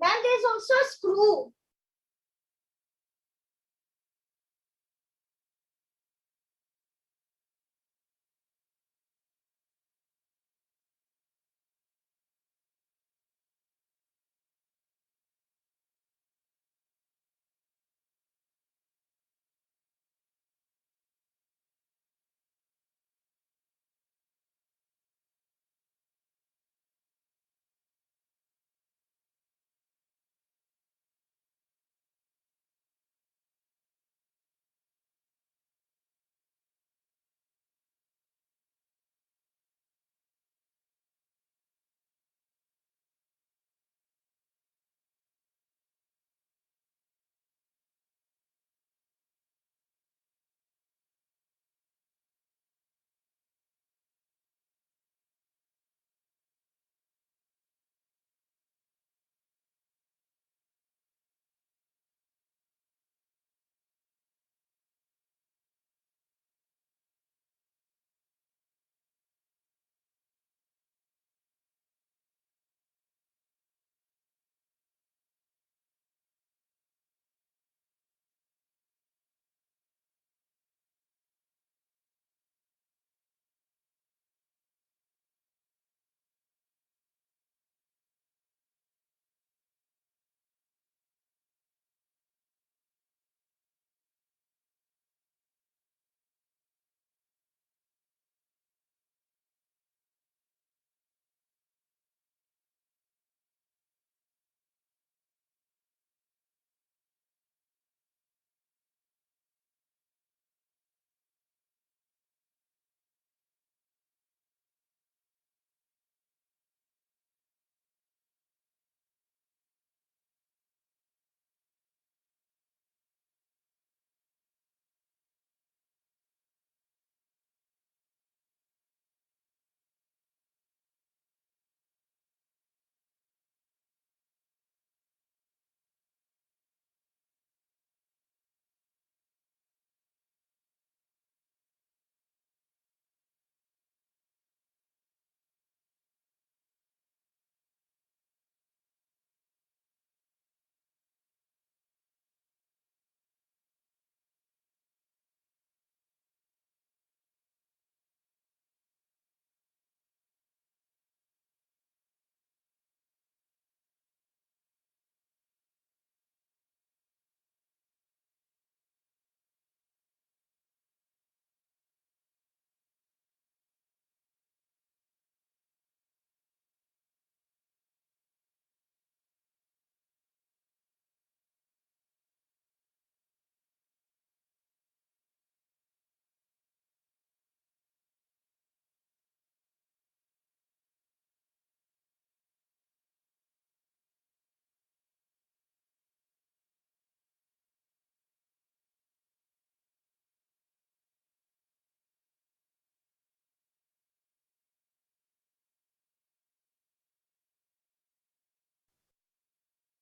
Then there is also a screw.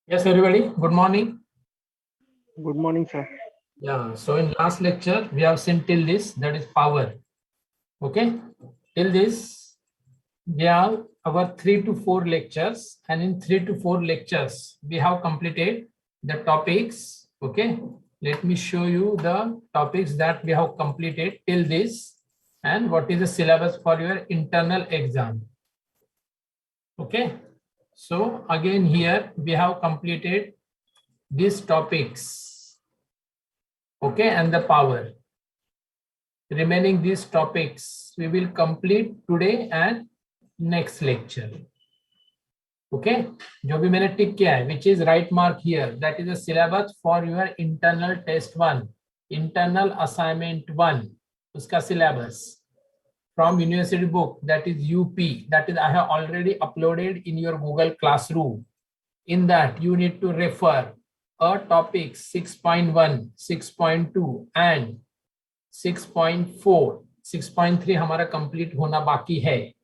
Yes, everybody. Good morning. Good morning, sir. Yeah. So in last lecture, we have seen till this, that is power. Okay. Till this, we have our 3 to 4 lectures, and in 3 to 4 lectures, we have completed the topics. Okay. Let me show you the topics that we have completed till this, and what is the syllabus for your internal exam. Okay. So again, here we have completed these topics. Okay, and the power. Remaining these topics we will complete today and next lecture. Okay, जो भी मैंने टिक किया है, which is right mark here, that is the syllabus for your internal test 1, internal assignment 1, उसका syllabus from university book, that is UP, that is I have already uploaded in your Google Classroom. In that you need to refer a topic 6.1, 6.2 and 6.4, 6.3 हमारा complete होना बाकी है.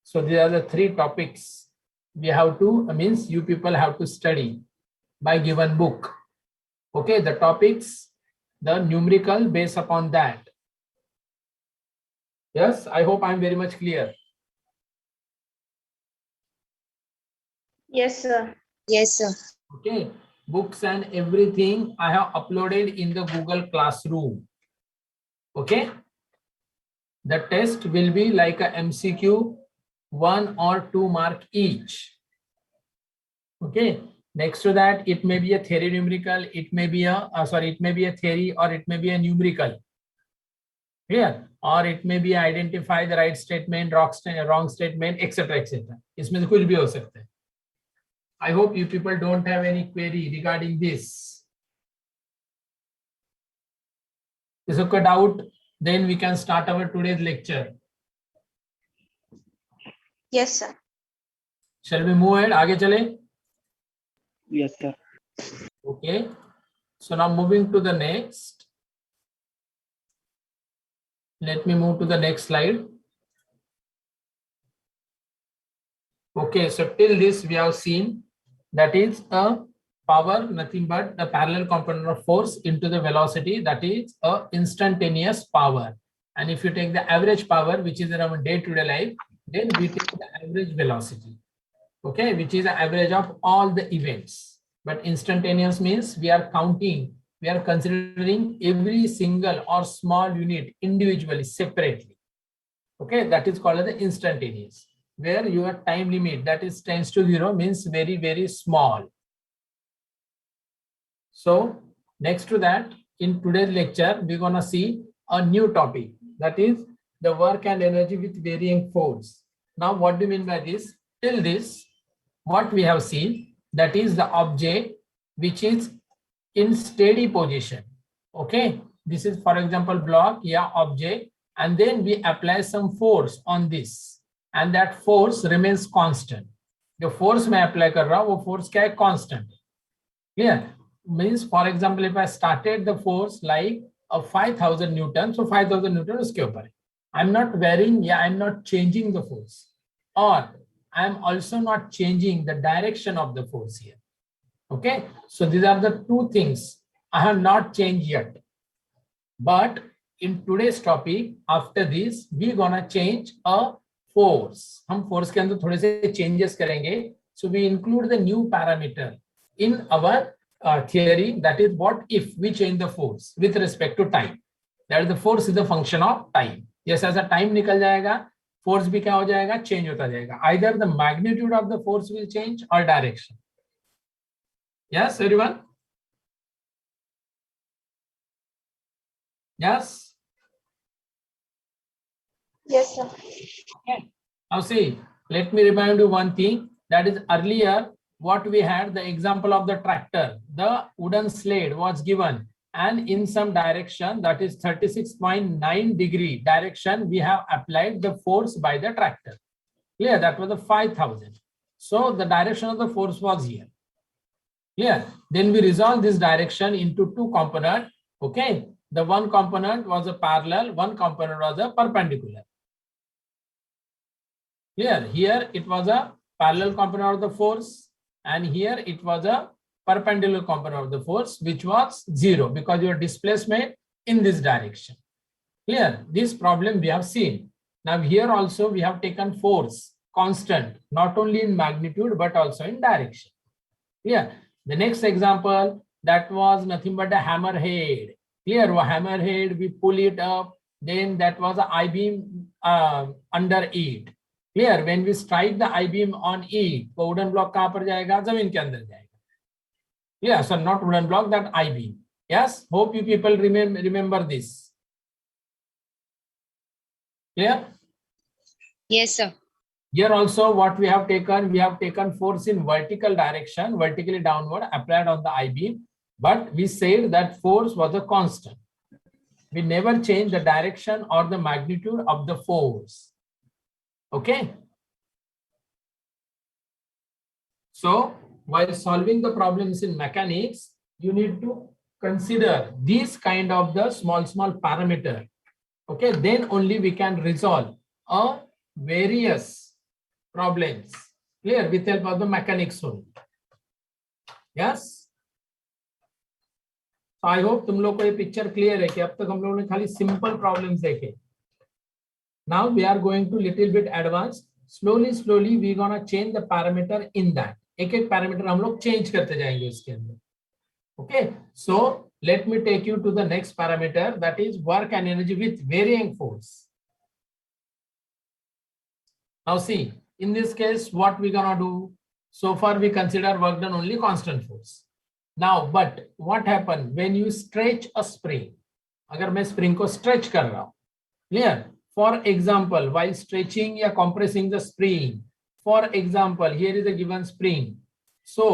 So these are the 3 topics we have to, means you people have to study by given book. Okay, the topics, the numerical based upon that. Yes, I hope I am very much clear. Yes, sir. Yes, sir. Okay, books and everything I have uploaded in the Google Classroom. Okay, the test will be like a MCQ, 1 or 2 mark each. Okay, next to that, it may be a theory numerical, it may be a it may be a theory, or it may be a numerical. Clear? Or it may be identify the right statement, wrong statement, etc. etc. इसमें से कुछ भी हो सकता है. I hope you people don't have any query regarding this. Is okay doubt? Then we can start our today's lecture. Yes, sir. Shall we move ahead? आगे चले? Yes, sir. Okay. So now moving to the next. Let me move to the next slide. Okay, so till this we have seen that is a power, nothing but the parallel component of force into the velocity, that is a instantaneous power. And if you take the average power, which is in our day-to-day life, then we take the average velocity, okay, which is the average of all the events. But instantaneous means we are counting, we are considering every single or small unit individually, separately. Okay, that is called as the instantaneous, where your time limit, that is tends to 0, means very, very small. So next to that, in today's lecture, we're gonna see a new topic, that is the work and energy with varying force. Now, what do you mean by this? Till this, what we have seen, that is the object which is in steady position. Okay, this is, for example, block, yeah, object, and then we apply some force on this, and that force remains constant. The force मैं apply कर रहा हूँ, वो force क्या है? Constant. Clear? Means, for example, if I started the force like a 5,000 Newton, so 5,000 Newton उसके ऊपर है. I'm not varying, yeah, I'm not changing the force, or I'm also not changing the direction of the force here. Okay, so these are the two things I have not changed yet. But in today's topic, after this, we're gonna change a force. हम force के अंदर थोड़े से changes करेंगे. So we include the new parameter in our theory, that is what if we change the force with respect to time. That is the force is a function of time. जैसा जैसा time निकल जाएगा, force भी क्या हो जाएगा? Change होता जाएगा. Either the magnitude of the force will change or direction. Yes, everyone? Yes? Yes, sir. Okay. Now see, let me remind you one thing, that is earlier what we had, the example of the tractor. The wooden sled was given, and in some direction, that is 36.9 degree direction, we have applied the force by the tractor. Clear? That was the 5,000. So the direction of the force was here. Clear? Then we resolve this direction into two components. Okay, the one component was a parallel, one component was a perpendicular. Clear? Here it was a parallel component of the force, and here it was a perpendicular component of the force, which was 0 because your displacement in this direction. Clear? This problem we have seen. Now here also we have taken force constant, not only in magnitude but also in direction. Clear? The next example, that was nothing but a hammerhead. Clear? Hammerhead, we pull it up, then that was an I-beam under it. Clear? When we strike the I-beam on it, तो wooden block कहाँ पर जाएगा? जमीन के अंदर जाएगा. Yeah, so not wooden block, that I-beam. Yes, hope you people remember this. Clear? Yes, sir. Here also what we have taken force in vertical direction, vertically downward, applied on the I-beam, but we said that force was a constant. We never change the direction or the magnitude of the force. Okay. So while solving the problems in mechanics, you need to consider these kind of the small parameter. Okay, then only we can resolve various problems. Clear? With help of the mechanics only. Yes. So I hope तुम लोग को ये picture clear है कि अब तक हम लोगों ने खाली simple problems देखे. Now we are going to little bit advanced. Slowly we gonna change the parameter in that. एक एक पैरामीटर हम लोग चेंज करते जाएंगे उसके अंदर. Okay, so let me take you to the next parameter, that is work and energy with varying force. Now see, in this case, what we gonna do? So far we consider work done only constant force. Now, but what happen when you stretch a spring? अगर मैं spring को stretch कर रहा हूँ, clear? For example, while stretching या compressing the spring, for example, here is a given spring. So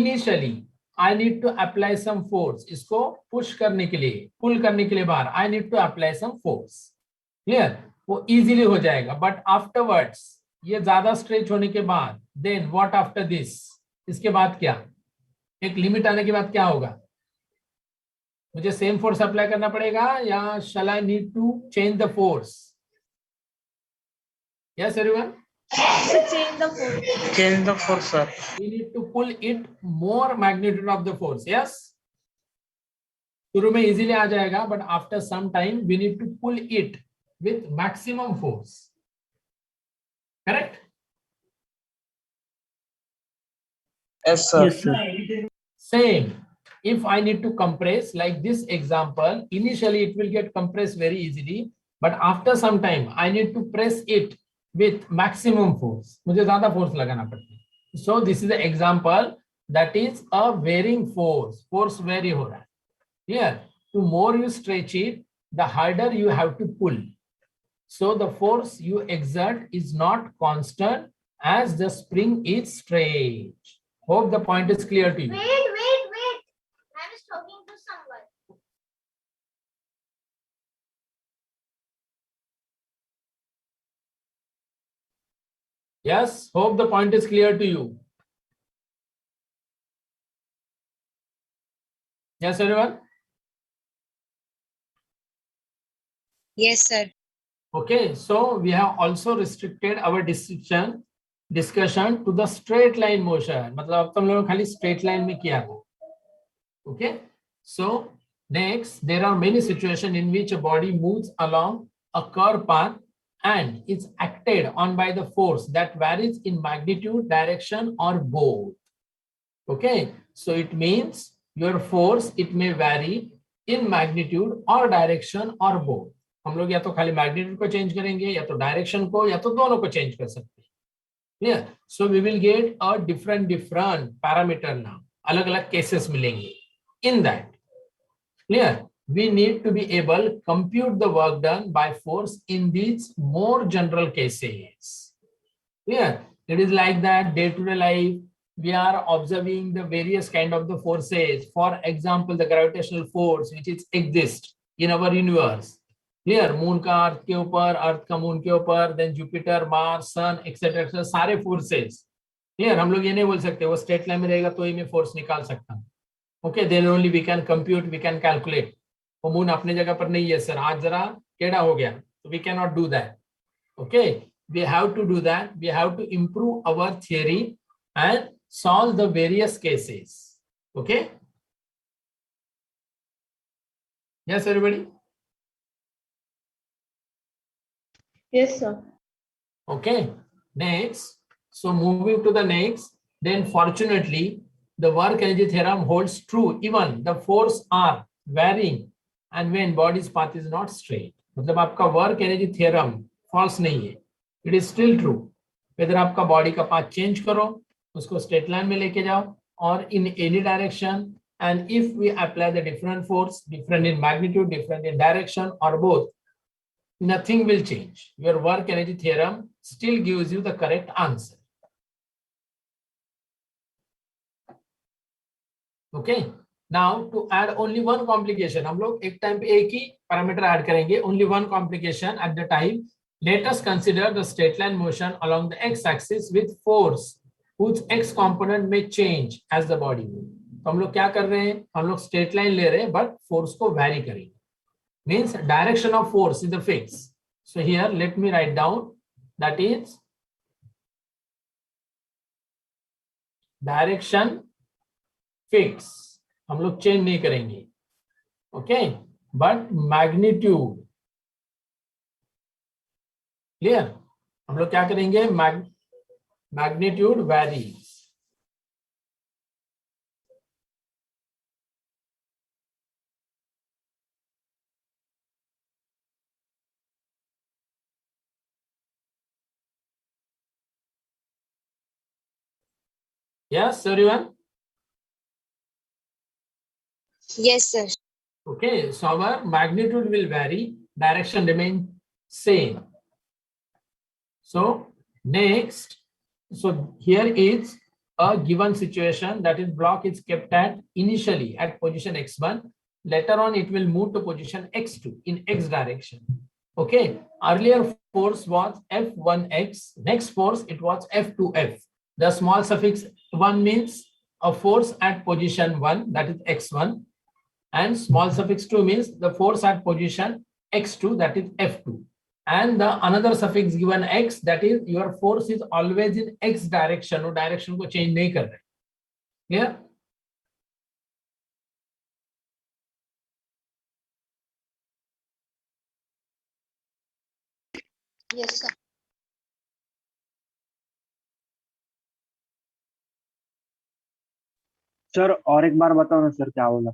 initially, I need to apply some force. इसको push करने के लिए, pull करने के लिए बाहर, I need to apply some force. Clear? वो इजीली हो जाएगा. बट आफ्टरवर्ड्स, ये ज्यादा स्ट्रेच होने के बाद, देन व्हाट आफ्टर दिस, इसके बाद क्या, एक लिमिट आने के बाद क्या होगा? मुझे सेम फोर्स अप्लाई करना पड़ेगा या shall I need to change the force? Yes everyone, Change the force. Change the force, sir. we need to pull it more magnitude of the force. Yes, शुरू में इजीली आ जाएगा, but after some time we need to pull it with maximum force. Correct? Yes, sir. Yes, sir. Same. If I need to compress, like this example, initially it will get compressed very easily, but after some time I need to press it with maximum force. मुझे ज्यादा force लगाना पड़ता है. So this is the example, that is a varying force. Force vary हो रहा है. Here, the more you stretch it, the harder you have to pull. So the force you exert is not constant as the spring is straight. Hope the point is clear to you. Wait. I was talking to someone. Yes, hope the point is clear to you. Yes, everyone? Yes, sir. Okay, so we have also restricted our discussion to the straight line motion. मतलब अब तुम लोग खाली straight line में किया था. Okay, so next there are many situations in which a body moves along a curved path and is acted on by the force that varies in magnitude, direction, or both. Okay, so it means your force, it may vary in magnitude or direction or both. हम लोग या तो खाली magnitude को change करेंगे या तो direction को या तो दोनों को चेंज कर सकते हैं. Clear? So we will get a different parameter now, अलग अलग केसेस मिलेंगे. In that, clear, we need to be able to compute the work done by force in these more general cases. Clear? It is like that day-to-day life, we are observing the various kind of the forces. For example, the gravitational force which is exist in our universe. Clear? Moon का अर्थ के ऊपर, अर्थ का moon के ऊपर, then Jupiter, Mars, सन, etcetera, सारे forces. Clear? हम लोग ये नहीं बोल सकते वो स्ट्रेट लाइन में रहेगा तो ही मैं फोर्स निकाल सकता हूँ. Okay, then only we can compute, we can calculate. वो मून अपने जगह पर नहीं है सर, आज जरा टेढ़ा हो गया, तो we can not do that. Okay, we have to do that, we have to improve our theory and solve the various cases. Okay, yes everybody? Yes, sir. Okay, next, so moving to the next, then fortunately the work energy theorem holds true even the force are varying and when body's path is not straight. मतलब आपका work energy theorem false नहीं है, it is still true. whether आपका body का path change करो, उसको straight line में लेके जाओ, और in any direction, and if we apply the different force, different in magnitude, different in direction, or both, nothing will change. Your work energy theorem still gives you the correct answer. Okay, now to add only one complication, हम लोग एक time पे एक ही parameter add करेंगे, only one complication at the time. Let us consider the straight line motion along the x-axis with force whose x component may change as the body move. तो हम लोग क्या कर रहे हैं, हम लोग स्ट्रेट लाइन ले रहे हैं बट फोर्स को वैरी करेंगे. Means direction of force is the fix. So here let me write down, that is direction fix, हम लोग चेंज नहीं करेंगे. ओके, बट मैग्नीट्यूड, क्लियर, हम लोग क्या करेंगे, magnitude varies. Yes, everyone. Yes, sir. Okay, so our magnitude will vary, direction remain same. So next, so here is a given situation, that is block is kept at initially at position x1. Later on it will move to position x2 in x direction. Okay, earlier force was F1x, next force it was F2F. The small suffix 1 means a force at position 1, that is x1, and small suffix 2 means the force at position x2, that is f2, and the another suffix given x, that is your force is always in x direction, वो direction को change नहीं कर रहे. Clear? Yes, sir. Sir और एक बार बताओ ना sir, क्या बोला?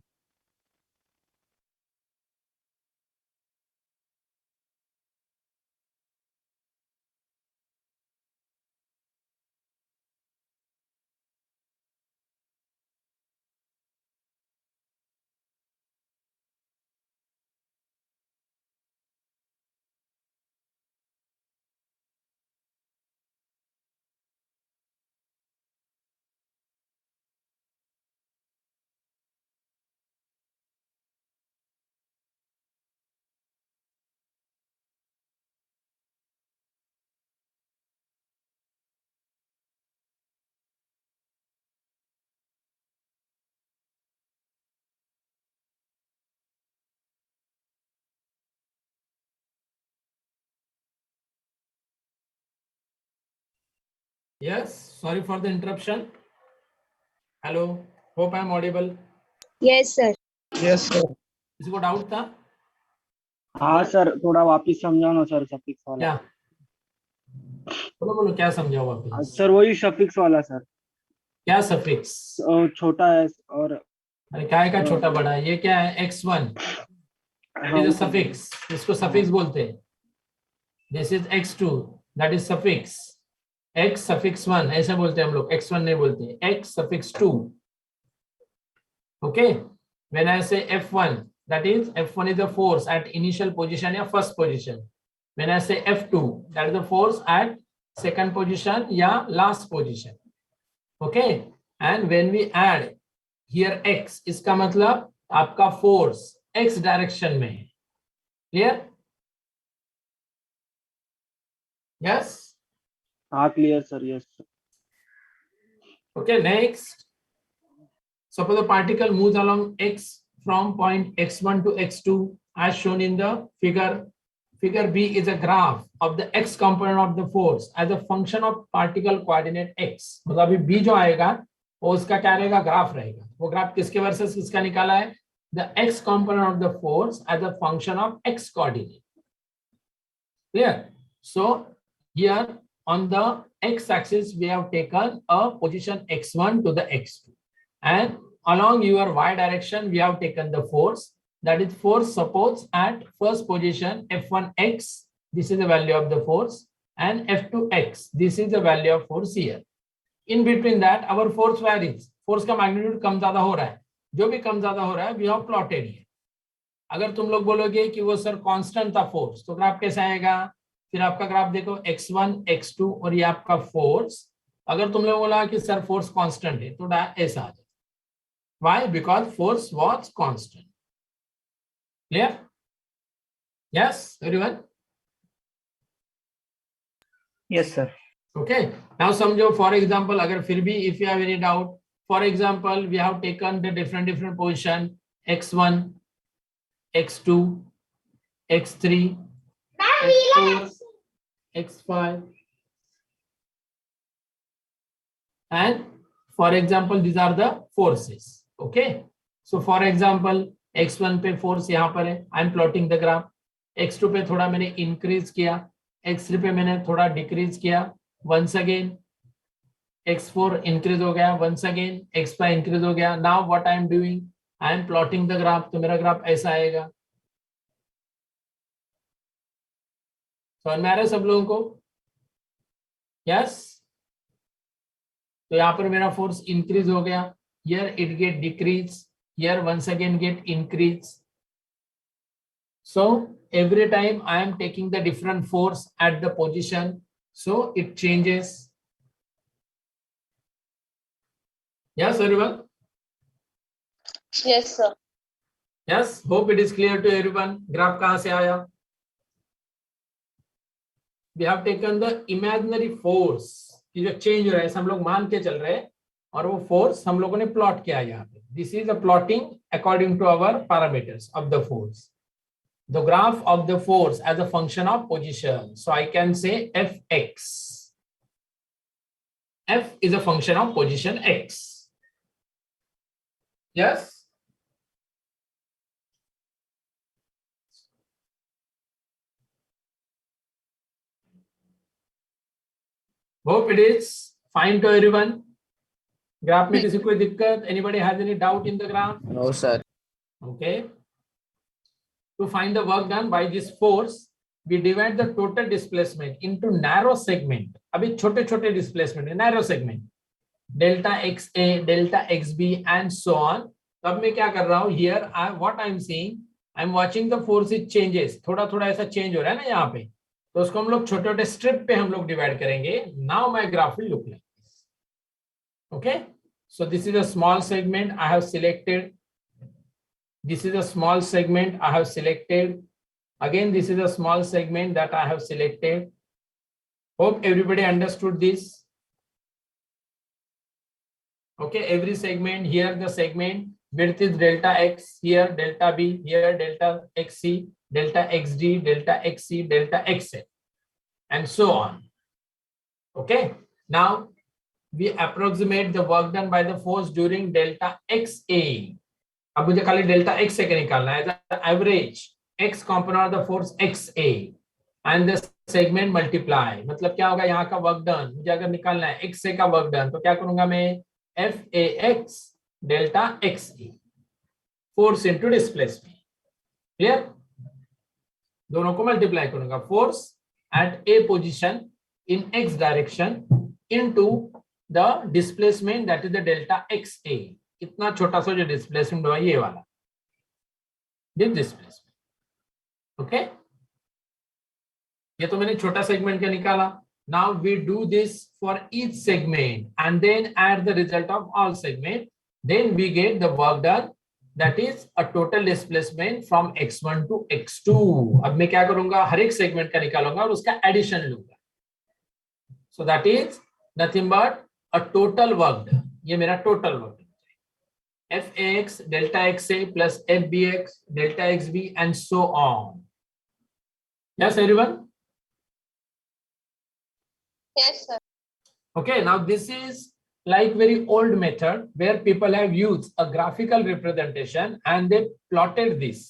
Yes, sorry for the interruption. Hello, hope I am audible. Yes, sir. Yes, sir. किसी को डाउट था हाँ सर, थोड़ा वापिस समझाओ ना सर, सफिक्स वाला. क्या? बोलो बोलो, क्या समझाओ वापस? सर वही सफिक्स वाला सर. क्या सफिक्स? छोटा है और अरे काय का छोटा बड़ा है? ये क्या है? x1, that is a suffix, इसको suffix बोलते हैं. This is x2, that is suffix. x suffix 1 ऐसा बोलते हैं हम लोग, x1 नहीं बोलते, x suffix 2. Okay, when I say f1, that is f1 is the force at initial position या first position. When I say f2, that is the force at second position या last position. Okay, and when we add here x, इसका मतलब आपका force x direction में है. Clear? Yes. हाँ clear sir. Yes sir. Okay, next. Suppose the particle moves along x from point x1 to x2 as shown in the figure. Figure B is a graph of the x component of the force as a function of particle coordinate x. मतलब अभी B जो आएगा वो उसका क्या रहेगा? Graph रहेगा. वो ग्राफ किसके वर्सेस किसका निकाला है? The x component of the force as a function of x coordinate. Clear? So here on the x-axis we have taken a position x1 to the x2, and along your y direction we have taken the force, that is force supports at first position f1x, this is the value of the force, and f2x, this is the value of force here. In between that our force varies, force का magnitude कम ज्यादा हो रहा है, जो भी कम ज्यादा हो रहा है we have plotted here. अगर तुम लोग बोलोगे कि वो सर कांस्टेंट था फोर्स, तो ग्राफ कैसा आएगा? फिर आपका ग्राफ देखो x1 x2 और ये आपका फोर्स. अगर तुम लोग बोला कि सर फोर्स कांस्टेंट है तो ऐसा आ जाए. Why? Because force was constant. Clear? Yes everyone? Yes, sir. Okay, now समझो. फॉर एग्जांपल अगर फिर भी if you have any doubt, for example we have taken the different position x1 x2 x3 x4 x5, and for example these are the forces. Okay, so for example x1 पे force यहाँ पर है, I am plotting the graph. x2 पे थोड़ा मैंने increase किया, x3 पे मैंने थोड़ा डिक्रीज किया, वंस अगेन x4 इंक्रीज हो गया, वंस अगेन x5 इंक्रीज हो गया. Now what I am doing, I am plotting the graph. तो मेरा ग्राफ ऐसा आएगा. समझ में आ रहा है सब लोगों को? यस. तो यहाँ पर मेरा फोर्स इंक्रीज हो गया, here it get decrease, here once again get increase. So every time I am taking the different force at the position, so it changes. Yes, everyone? Yes, sir. Yes, hope it is clear to everyone. Graph कहाँ से आया? We have taken the imaginary force कि जो change हो रहा है ऐसा हम लोग मान के चल रहे हैं, और वो फोर्स हम लोगों ने प्लॉट किया यहाँ पे. This is a plotting according to our parameters of the force. The graph of the force as a function of position. So I can say Fx. F is a function of position x. Yes? Hope it is fine to everyone. Graph में किसी कोई दिक्कत? Anybody has any doubt in the graph? No, sir. Okay. To find the work done by this force, we divide the total displacement into narrow segment. अभी छोटे छोटे displacement है, narrow segment. Delta XA, delta XB, and so on. तो अब मैं क्या कर रहा हूँ? Here, what I'm seeing, I'm watching the force it changes. थोड़ा थोड़ा ऐसा change हो रहा है ना यहाँ पे. तो उसको हम लोग छोटे छोटे strip पे हम लोग divide करेंगे. Now my graph will look like this. Okay. So this is a small segment I have selected. This is a small segment I have selected. Again, this is a small segment that I have selected. Hope everybody understood this. Okay, every segment, here the segment width is delta x, here delta b, here delta xc, delta xd, delta xc, delta xf, and so on. Okay, now we approximate the work done by the force during delta xa. अब मुझे खाली delta x से निकालना है, average x component of the force x A and the segment multiply. मतलब क्या होगा, यहाँ का वर्क डन मुझे अगर निकालना है एक्स ए का वर्क डन, तो क्या करूंगा मैं, F A X delta X A, force into displacement. Clear? दोनों को मल्टीप्लाई करूंगा, force at a position in X direction into the displacement that is the delta X A. इतना छोटा सा जो डिस्प्लेसमेंट हुआ ये वाला, दिस डिस्प्लेसमेंट. ओके, ये तो मैंने छोटा सेगमेंट का निकाला. Now we do this for each segment and then at the result of all segment, then we get the work done that is a total displacement from x1 to x2. अब मैं क्या करूंगा, हर एक segment का निकालूंगा और उसका addition लूंगा. So that is nothing but a total work done. ये मेरा total work Fax delta xa plus Fbx delta xb and so on. Yes, everyone? Yes, sir. Okay, now this is like very old method where people have used a graphical representation and they plotted this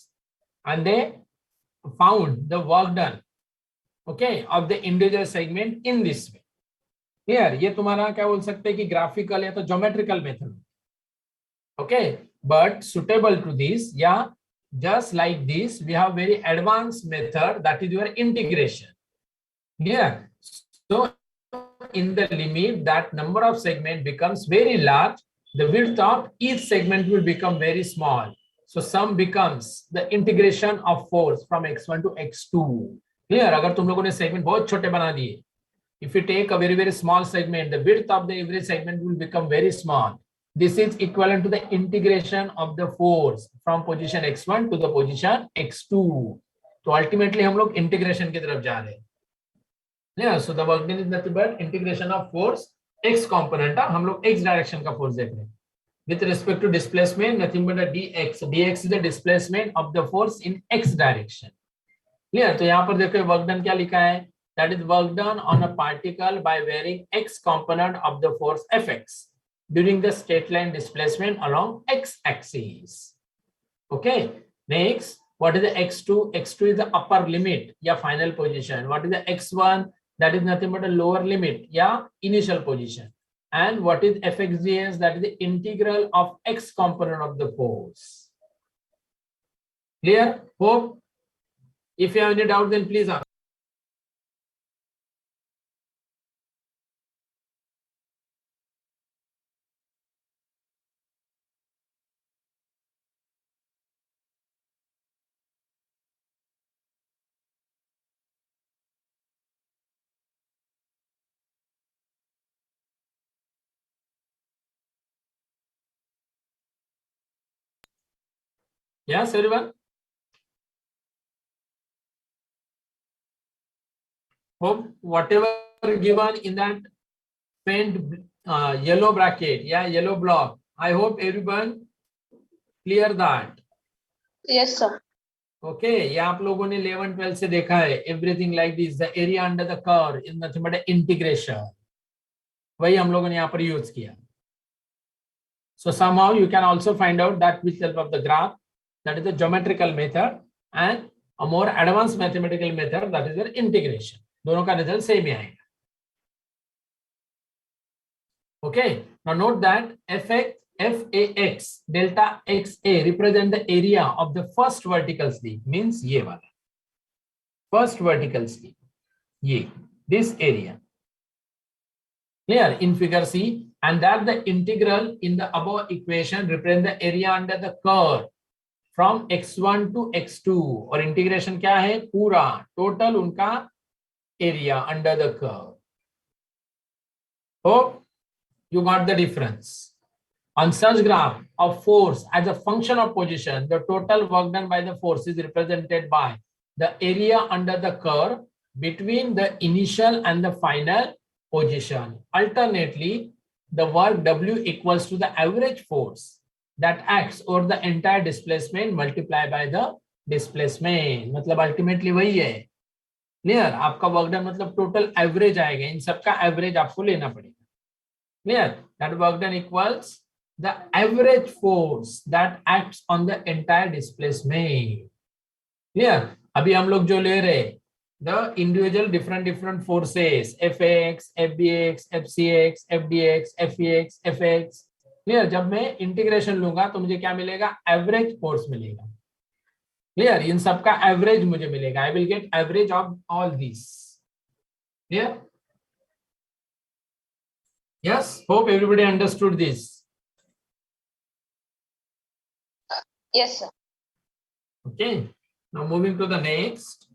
and they found the work done, okay, of the individual segment in this way. Here, ये तुम्हारा क्या बोल सकते हैं कि graphical या तो geometrical method. Okay, but suitable to this, yeah, just like this, we have very advanced method that is your integration. Yeah, so in the limit that number of segment becomes very large, the width of each segment will become very small. So sum becomes the integration of force from x1 to x2. Clear? अगर तुम लोगों ने segment बहुत छोटे बना दिए, if you take a very small segment, the width of the every segment will become very small. This is equivalent to the integration of the force from position x1 to the position x2. तो ultimately हम लोग integration की तरफ जा रहे हैं. Yeah, so the work done is nothing but integration of force x component. हम लोग x direction का force देख रहे हैं. With respect to displacement, nothing but a dx. dx is the displacement of the force in x direction. Clear? तो यहाँ पर देखो work done क्या लिखा है? That is work done on a particle by varying x component of the force Fx during the straight line displacement along x-axis. Okay. Next, what is the x2? x2 is the upper limit, yeah, final position. What is the x1? That is nothing but a lower limit, yeah, initial position. And what is fxds? That is the integral of x component of the force. Clear? Hope. If you have any doubt, then please ask. Yes, everyone. Hope whatever given in that faint yellow bracket, yeah, yellow block. I hope everyone clear that. Yes, sir. Okay ये आप लोगों ने 11-12 से देखा है. Everything like this, the area under the curve is nothing but integration. वही हम लोगों ने यहाँ पर यूज किया. So somehow you can also find out that with help of the graph, that is the geometrical method, and a more advanced mathematical method, that is the integration. दोनों का result same ही आएगा. Okay, now note that FAX delta XA represent the area of the first vertical sleeve, means ये वाला first vertical sleeve, ये this area. Clear in figure C, and that the integral in the above equation represent the area under the curve from x1 to x2. और integration क्या है? पूरा total उनका area under the curve. Hope you got the difference. On such graph of force as a function of position, the total work done by the force is represented by the area under the curve between the initial and the final position. Alternately, the work W equals to the average force that acts over the entire displacement multiplied by the displacement. मतलब ultimately वही है. Clear? आपका work done मतलब total average आएगा. इन सबका average आपको लेना पड़ेगा. Clear? That work done equals the average force that acts on the entire displacement. Clear? अभी हम लोग जो ले रहे the individual different forces, Fx, Fbx, Fcx, Fdx, Fex, Fx. Clear? जब मैं इंटीग्रेशन लूंगा तो मुझे क्या मिलेगा? एवरेज फोर्स मिलेगा. Clear? इन सबका एवरेज मुझे मिलेगा. I will get average of all these. Clear? Yes, hope everybody understood this. Yes, sir. Okay, now moving to the next.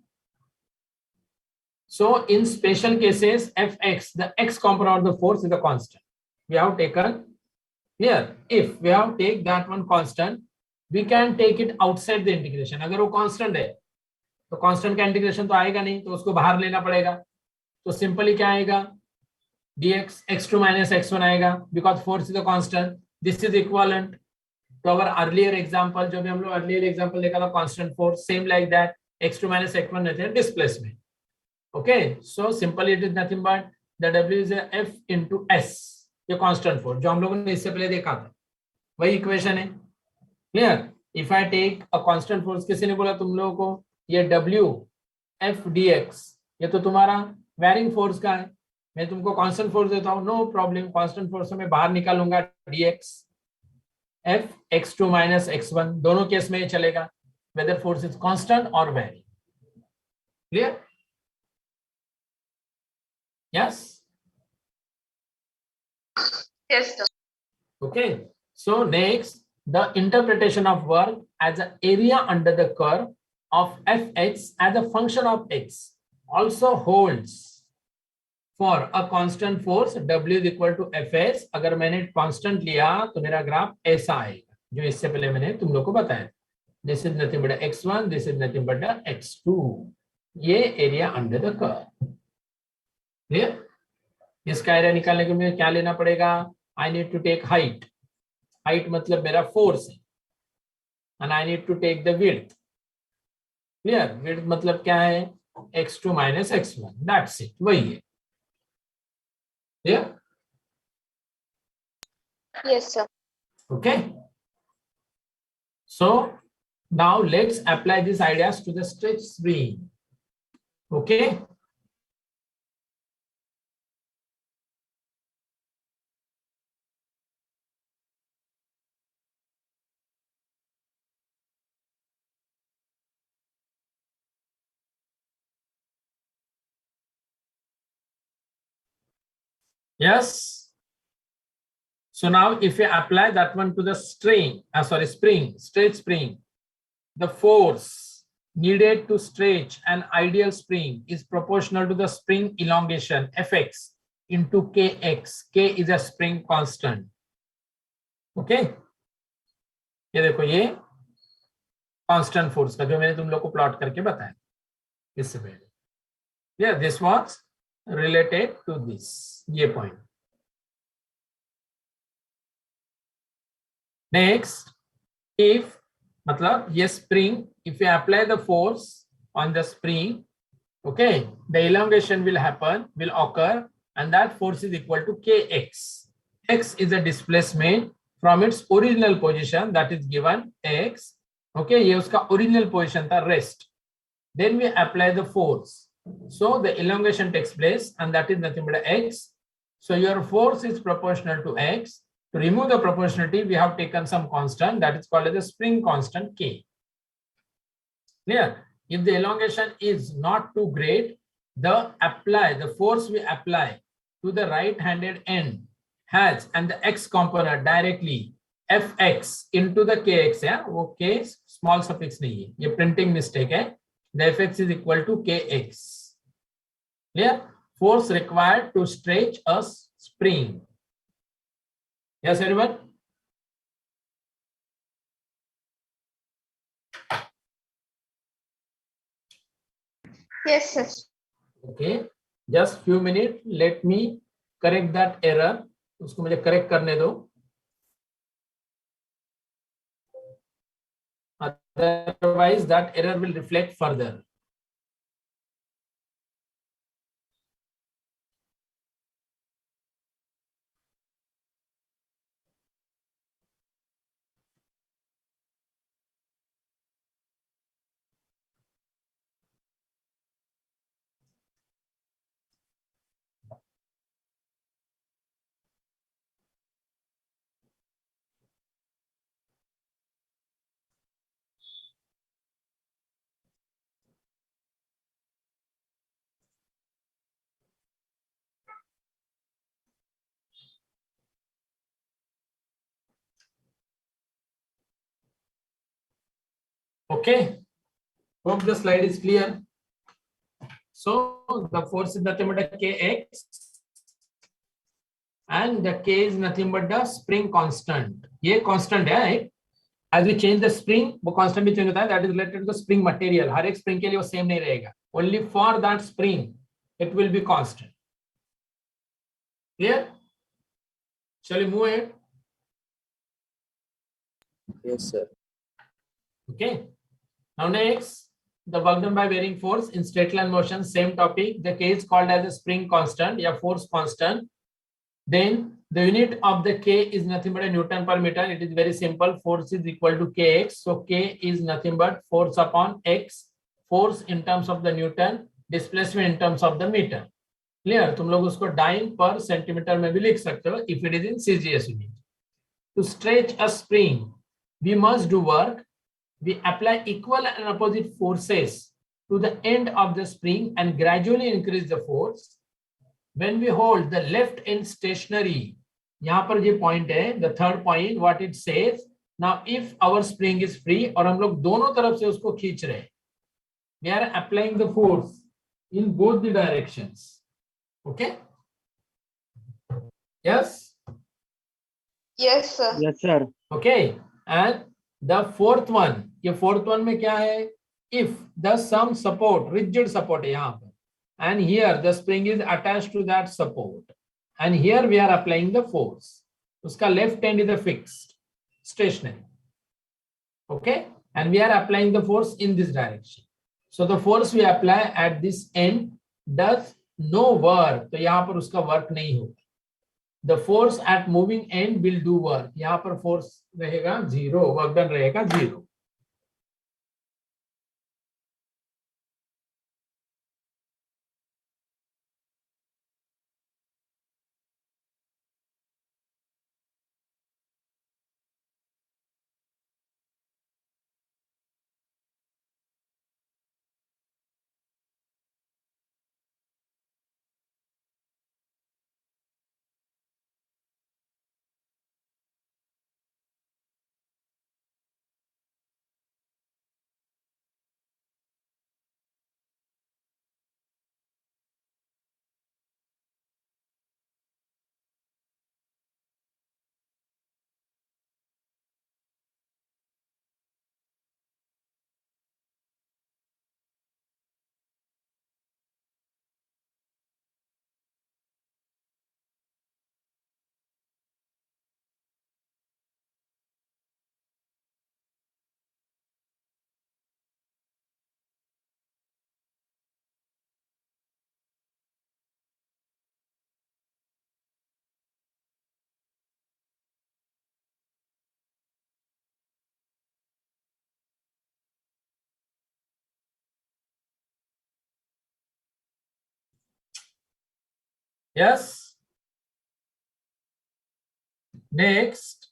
So in special cases, Fx, the x component of the force is a constant. We have taken here. If we have take that one constant, we can take it outside the integration. अगर वो constant है, तो constant का integration तो आएगा नहीं, तो उसको बाहर लेना पड़ेगा. तो simply क्या आएगा? dx x2 minus x1 आएगा, because force is a constant. This is equivalent to our earlier example. जो भी हम लोग earlier example देखा था constant force, same like that. x2 minus x1 रहते हैं displacement. Okay, so simply it is nothing but the W is a F into S. ये constant force जो हम लोगों ने इससे पहले देखा था, वही equation है. Clear? If I take a constant force, किसी ने बोला तुम लोगों को ये W F dx ये तो तुम्हारा varying force का है, मैं तुमको constant force देता हूँ, no problem. constant force में बाहर निकालूंगा dx F x2 minus x1, दोनों केस में ये चलेगा, whether force is constant or varying. Clear? Yes. Yes, sir. Okay. So next, the interpretation of work as an area under the curve of Fx as a function of x also holds for a constant force W is equal to Fs. अगर मैंने constant लिया तो मेरा graph ऐसा आएगा, जो इससे पहले मैंने तुम लोग को बताया. This is nothing but x1, this is nothing but x2. ये area under the curve. Clear? इसका एरिया निकालने के लिए क्या लेना पड़ेगा? I need to take height. Height मतलब मेरा force है, and I need to take the width. Clear? Width मतलब क्या है? x2 minus x1. That's it. वही है. Clear? Yes, sir. Okay. So now let's apply these ideas to the stretch spring. Okay. Yes. So now if we apply that one to the string, stretch spring, the force needed to stretch an ideal spring is proportional to the spring elongation Fx into Kx. K is a spring constant. Okay. ये देखो, ये constant force का, जो मैंने तुम लोग को plot करके बताया इससे पहले। या this was related to this, ये पॉइंट। नेक्स्ट, इफ मतलब ये spring, if you apply the force on the spring, okay, the elongation will happen, will occur, and that force is equal to kx. X is a displacement from its original position, that is given x. Okay, ये उसका original position था rest. Then we apply the force, so the elongation takes place, and that is nothing but x. So your force is proportional to x. To remove the proportionality, we have taken some constant that is called as the spring constant k. Clear? If the elongation is not too great, the force we apply to the right-handed end has, and the x component directly fx into the kx है, वो k small suffix नहीं है, ये printing mistake है. The fx is equal to kx. Clear? Force required to stretch a spring. Yes, everyone? Yes, sir. Okay, just few minutes, let me correct that error. उसको मुझे correct करने दो, otherwise that error will reflect further. Okay, hope the slide is clear. So the force is nothing but a kx, and the k is nothing but the spring constant. ये constant है, right? As we change the spring, वो constant भी change होता है. That is related to the spring material. हर एक spring के लिए वो same नहीं रहेगा. Only for that spring, it will be constant. Clear? Shall we move ahead? Yes, sir. Okay. Now next, the work done by bearing force in straight line motion, same topic. The k is called as a spring constant या force constant. Then the unit of the k is nothing but a Newton per meter. It is very simple. Force is equal to kx. So k is nothing but force upon x. Force in terms of the Newton, displacement in terms of the meter. Clear? तुम लोग उसको dine पर centimetre में भी लिख सकते हो if it is in CGS unit. To stretch a spring, we must do work. We apply equal and opposite forces to the end of the spring and gradually increase the force. When we hold the left end stationary, यहाँ पर ये point है, the third point, what it says. Now, if our spring is free और हम लोग दोनों तरफ से उसको खींच रहे हैं, we are applying the force in both the directions. Okay? Yes? Yes, sir. Yes, sir. Okay. And the fourth one, ये fourth one में क्या है? If the some support, rigid support है यहाँ पर, and here the spring is attached to that support, and here we are applying the force. उसका left end is a fixed, stationary. Okay, and we are applying the force in this direction. So the force we apply at this end does no work. तो यहाँ पर उसका work नहीं होगा. The force at moving end will do work. यहाँ पर force रहेगा 0, work done रहेगा 0. Yes. Next,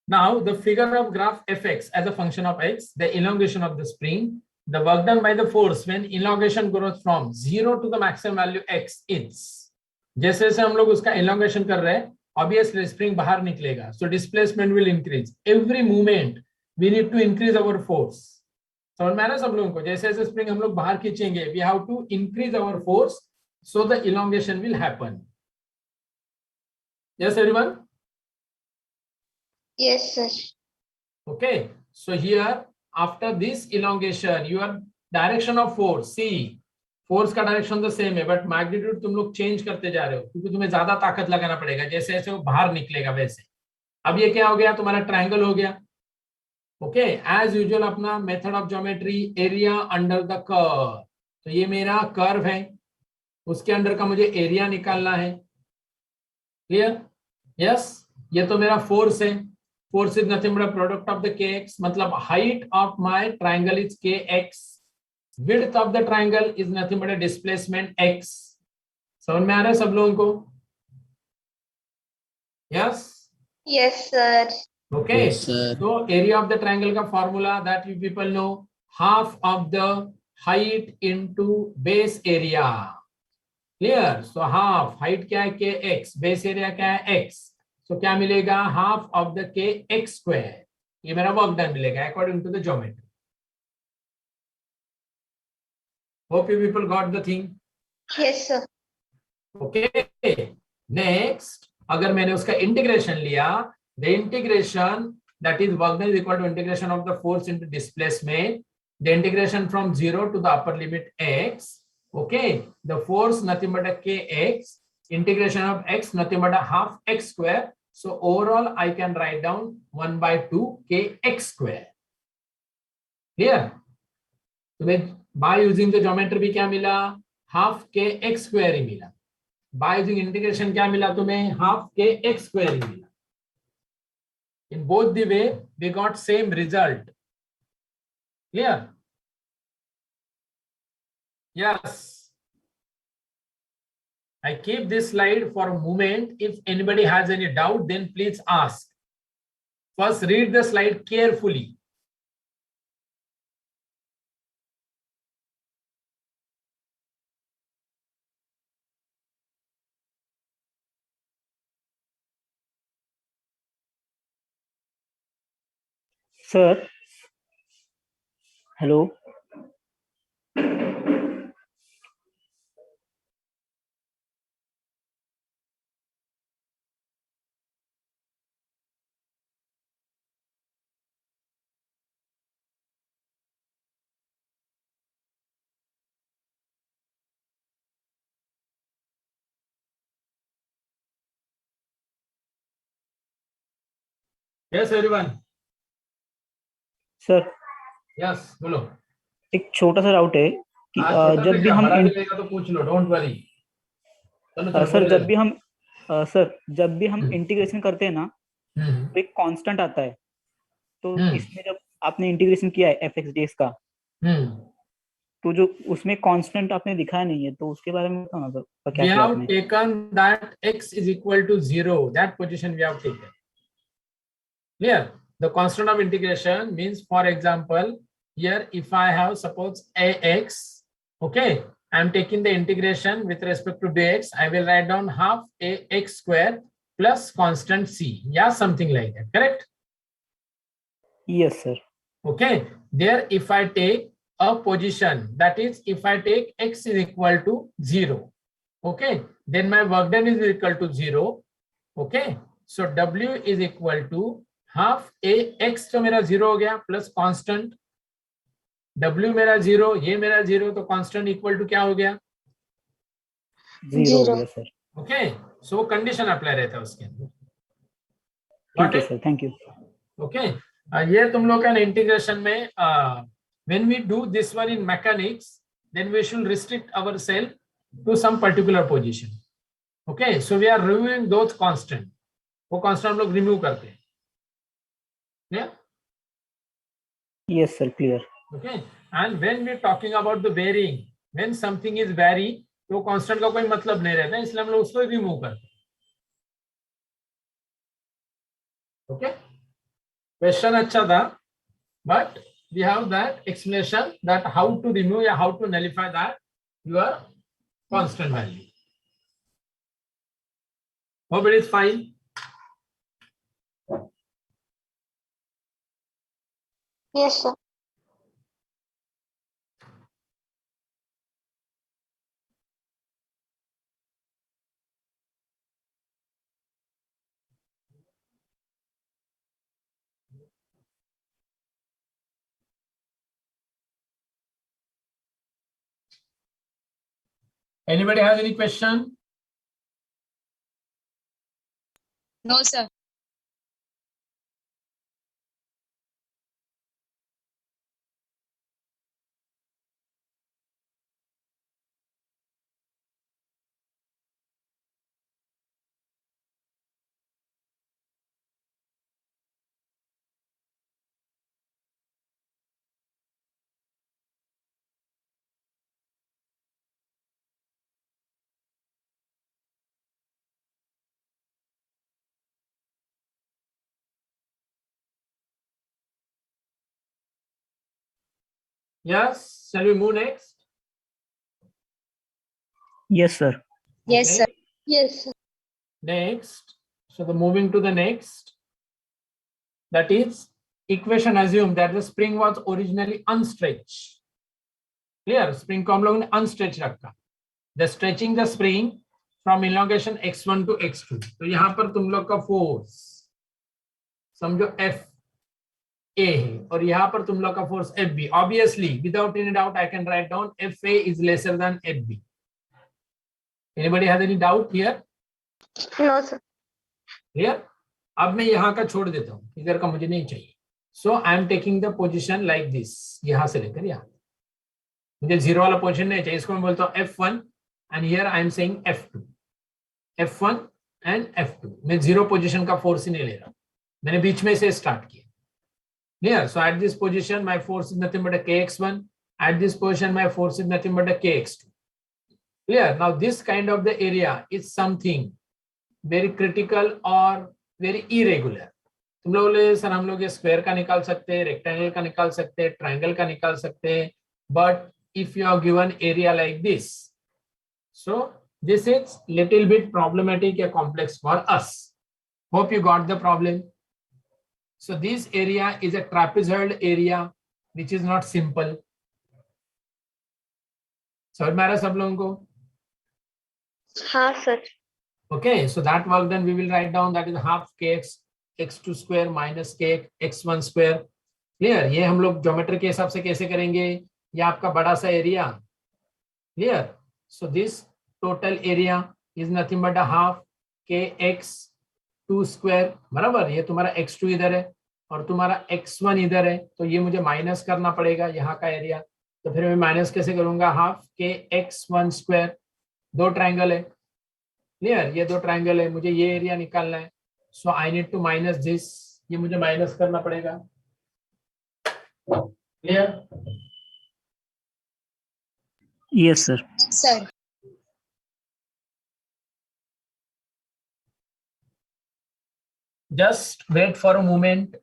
now the figure of graph fx as a function of x, the elongation of the spring, the work done by the force when elongation grows from 0 to the maximum value x is. जैसे जैसे हम लोग उसका elongation कर रहे हैं, obviously spring बाहर निकलेगा, so displacement will increase. Every movement we need to increase our force. समझ में आ रहा है सब लोगों को? जैसे जैसे spring हम लोग बाहर खींचेंगे, we have to increase our force so the elongation will happen. Yes, everyone? Yes, sir. Okay, so here after this elongation, your direction of force, see, force का direction the same है, but magnitude तुम लोग change करते जा रहे हो क्योंकि तुम्हें ज्यादा ताकत लगाना पड़ेगा. जैसे जैसे वो बाहर निकलेगा वैसे. अब ये क्या हो गया? तुम्हारा ट्रायंगल हो गया. ओके, एज यूजुअल अपना method of geometry, area under the curve. तो ये मेरा कर्व है, उसके अंडर का मुझे एरिया निकालना है. क्लियर? यस. ये तो मेरा फोर्स है. Force is nothing but a product of the kx. मतलब height of my triangle is kx. Width of the triangle is nothing but a displacement x. समझ में आ रहा है सब लोगों को? Yes. Yes, sir. Okay. Yes, sir. So area of the triangle का formula that you people know, half of the height into base area. Clear? So half height क्या है? kx. Base area क्या है? x. तो क्या मिलेगा? Half of the K X square. ये मेरा वर्क डन मिलेगा according to the geometry. Hope you people got the thing. Yes, sir. Okay. Next, अगर मैंने उसका इंटीग्रेशन लिया, the integration that is work done is equal to integration of the force into displacement, the integration from 0 to the upper limit x. Okay, the force nothing but a kx, integration of x nothing but a half x square. So overall I can write down 1 by 2 kx square. Clear? तुम्हें by using the geometry भी क्या मिला? half kx square ही मिला. by using integration क्या मिला तुम्हें? half kx square ही मिला. In both the way we got same result. Clear? Yes. I keep this slide for a moment. If anybody has any doubt, then please ask. First, read the slide carefully. Sir. Hello. Yes, everyone. Sir. Yes, बोलो. एक छोटा सा doubt है कि छोटा जब से भी क्या, हम बड़ा भी रहेगा तो पूछ लो, डोंट वरी. सर जब भी हम जब भी हम इंटीग्रेशन करते हैं ना, हम्म. तो एक कांस्टेंट आता है. तो हम्म. इसमें जब आपने इंटीग्रेशन किया है एफ एक्स डी एक्स का, तो जो उसमें कांस्टेंट आपने दिखाया नहीं है, तो उसके बारे में बताओ ना सर, क्या We किया have आपने? taken that x is equal to 0. That position we have taken. Clear? The constant of integration means, for example, here if I have suppose ax, okay, I am taking the integration with respect to dx. I will write down half ax square plus constant c. Yeah, something like that. Correct? Yes, sir. Okay. There, if I take a position, that is, if I take x is equal to 0, okay, then my work done is equal to 0. Okay. So w is equal to half ax तो मेरा 0 हो गया plus constant. w मेरा 0, ये मेरा 0, तो constant equal to क्या हो गया? 0 हो गया सर. ओके. सो कंडीशन अप्लाई रहता है उसके अंदर. ठीक है सर, थैंक यू. ओके. ये तुम लोग का इंटीग्रेशन में when we do this one in mechanics, then we should restrict ourselves to some particular position. Okay, so we are removing those constant. वो constant हम लोग remove करते हैं. Yeah. Yes sir, clear. Okay. And when we're talking about the varying, when something is vary, तो constant का कोई मतलब नहीं रहता, इसलिए हम लोग उसको रिमूव करते हैं। ओके, क्वेश्चन अच्छा था, but we have that explanation that how to remove या how to nullify that your constant value. Hope it is fine. Yes, sir. Anybody has any question? No, sir. Yes, shall we move next? Yes, sir. Yes, Okay. sir. Yes, sir. Next, so the moving to the next, that is equation assume that the spring was originally unstretched. Clear? Spring को हम लोगों ने unstretched रखा. The stretching the spring from elongation x1 to x2. तो यहाँ पर तुम लोग का फोर्स समझो F A है और यहाँ पर तुम लोग का force FB. Obviously, without any doubt, I can write down FA is lesser than FB. Anybody has any doubt here? No, sir. Clear? अब मैं यहाँ का छोड़ देता हूँ, इधर का मुझे नहीं चाहिए. So I am taking the position like this. यहाँ से लेकर यहाँ, मुझे जीरो वाला पोजीशन नहीं चाहिए, इसको मैं बोलता हूँ F1 and here I am saying F2. F1 and F2. मैं जीरो पोजीशन का फोर्स ही नहीं ले रहा, मैंने बीच में से स्टार्ट किया. Clear? So at this position my force is nothing but a kx1. At this position my force is nothing but a kx2. Clear? Now this kind of the area is something very critical or very irregular. तुम लोग बोले sir हम लोग ये square का निकाल सकते हैं, रेक्टेंगल का निकाल सकते हैं, ट्रायंगल का निकाल सकते हैं, but if you are given area like this, so this is little bit problematic or complex for us. Hope you got the problem. So this area is a trapezoid area which is not simple. समझ में आ रहा है सब लोगों को? हाँ, sir. Okay, so that work then we will write down, that is half kx x2 square minus k x1 square. Clear? ये हम लोग ज्योमेट्री के हिसाब से कैसे करेंगे? ये आपका बड़ा सा area. Clear? So this total area is nothing but a half kx2 square. बराबर? ये तुम्हारा x2 इधर है और तुम्हारा x1 इधर है, तो ये मुझे माइनस करना पड़ेगा यहाँ का एरिया. तो फिर मैं माइनस कैसे करूंगा? Half kx1 square. दो ट्रायंगल है. क्लियर? ये दो ट्रायंगल है, मुझे ये एरिया निकालना है. So I need to minus this, ये मुझे माइनस करना पड़ेगा. Clear? Yes, sir. Sir. Just wait for a moment.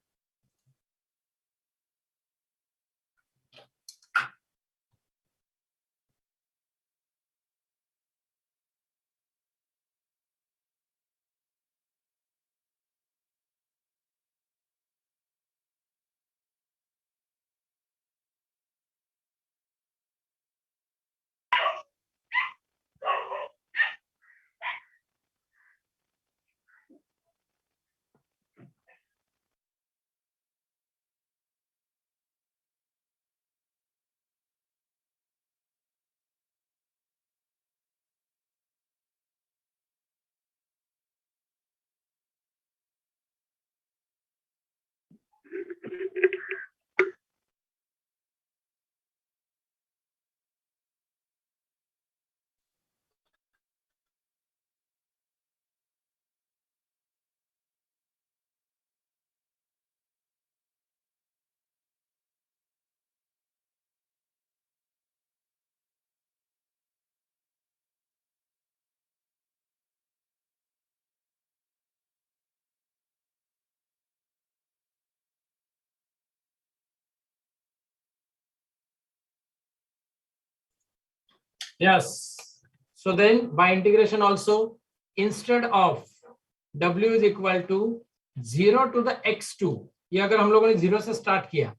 Yes. So then by integration also, instead of w is equal to 0 to the x2, ये अगर हम लोगों ने 0 से start किया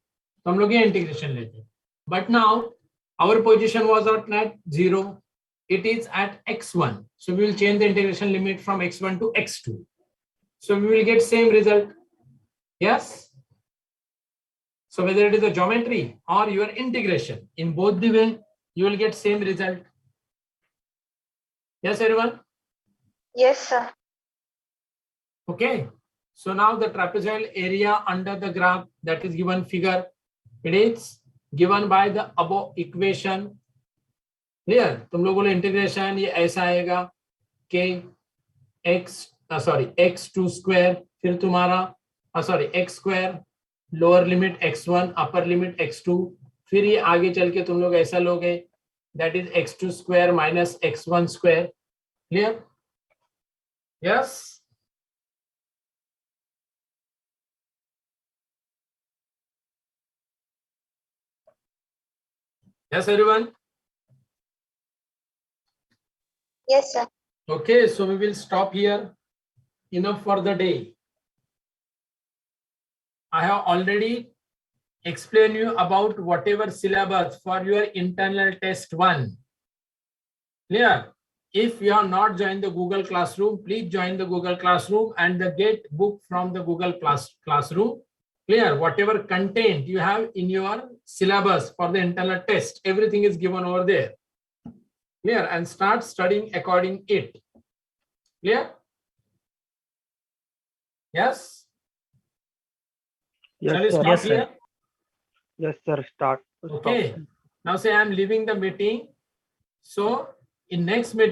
तो हम लोग ये integration लेते. But now our position was at 0. It is at x1. So we will change the integration limit from x1 to x2. So we will get same result. Yes. So whether it is a geometry or your integration, in both the way, you will get same result. Yes, everyone? Yes, sir. Okay. So now the trapezoidal area under the graph that is given figure, it is given by the above equation. Clear? तुम लोगों ने integration ये ऐसा आएगा k x2 square, फिर तुम्हारा x square, lower limit x1, upper limit x2, फिर ये आगे चल के तुम लोग ऐसा लोगे, that is x2 square minus x1 square. Clear? Yes. Yes, everyone. Yes, sir. Okay, so we will stop here. Enough for the day. I have already explained you about whatever syllabus for your internal test 1. Clear? If you have not joined the Google Classroom, please join the Google Classroom and get book from the Google Classroom. Clear? Whatever content you have in your syllabus for the internal test, everything is given over there. Clear? And start studying according it. Clear? Yes? Shall we Yes, sir. stop Yes, sir. here? Yes, sir. Start. Okay. Now say I am leaving the meeting. So in next meeting,